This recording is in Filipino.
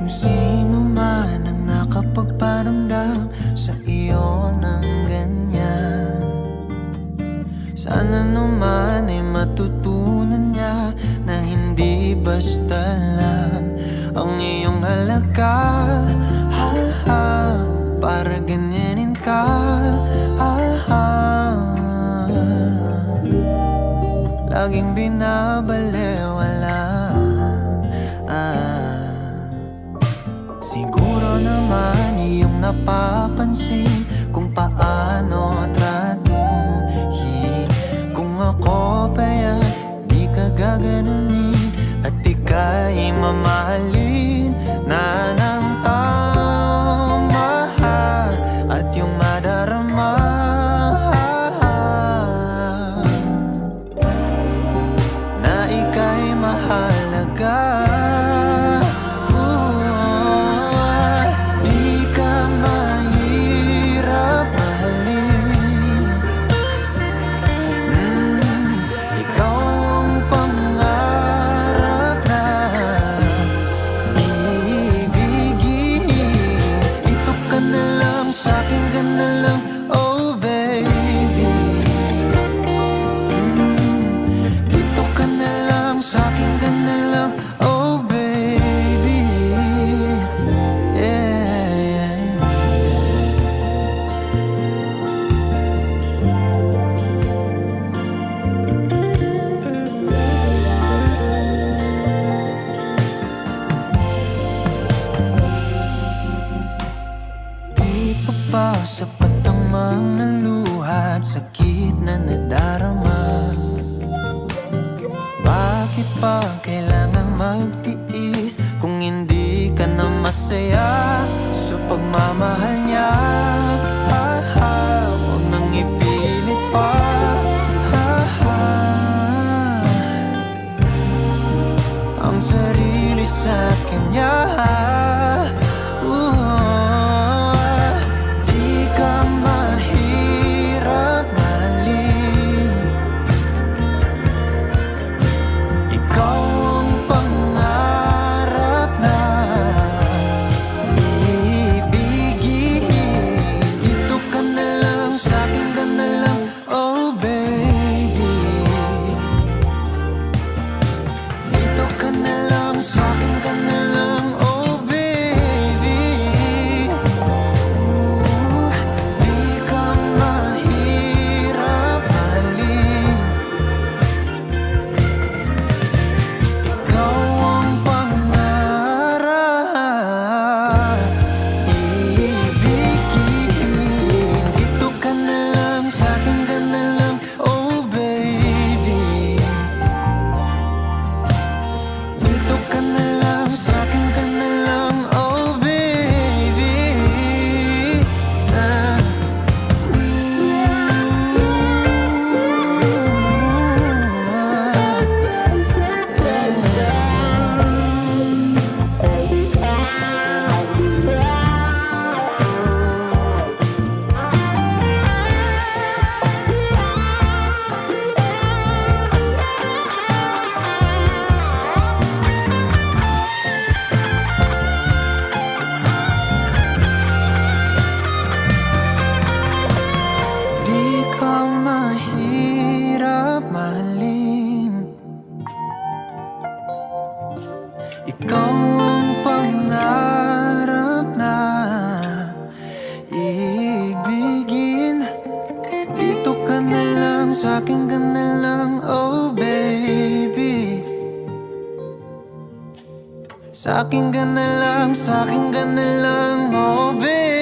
Kung sino man ang nakapagparamdam sa iyo ng ganyan, sana naman ay matutunan niya na hindi basta lang ang iyong halaga. Para ganyanin ka, laging binabalewala. Siguro naman iyong napapansin kung paano tratuhin. Kung ako pa yan, di ka gaganunin at ika'y mamahalin na ng tama at yung madarama na ika'y mahalaga. Di ka mahirap mahalin. Ikaw ang pangarap na ibigin. Dito ka na lang, sa'kin ka na lang, oh baby. Dito ka na lang, sa'kin ka na lang, oh baby. Yeah. Di pa ba sapat ang mga luha at sakit na nadarama? Bakit pa kailangang magtiis kung hindi ka na masaya sa pagmamahal niya? Huwag nang ipilit pa. Ang sarili sa kanya. Di ka mahirap mahalin. Ikaw ang pangarap na ibigin. Dito ka na lang, sa'kin ka na lang, oh baby. Dito ka na lang, sa'kin ka na lang, oh baby. Di ka mahirap mahalin. Ikaw ang pangarap ibigin. Dito ka na lang, sa'kin ka na lang, oh baby. Dito ka na lang, sa'kin ka na lang, oh baby. Di ka mahirap mahalin. Ikaw ang pangarap na ibigin. Dito ka na lang, sa'kin ka na lang, oh baby. Sa'kin ka na lang, sa'kin ka na lang, oh baby.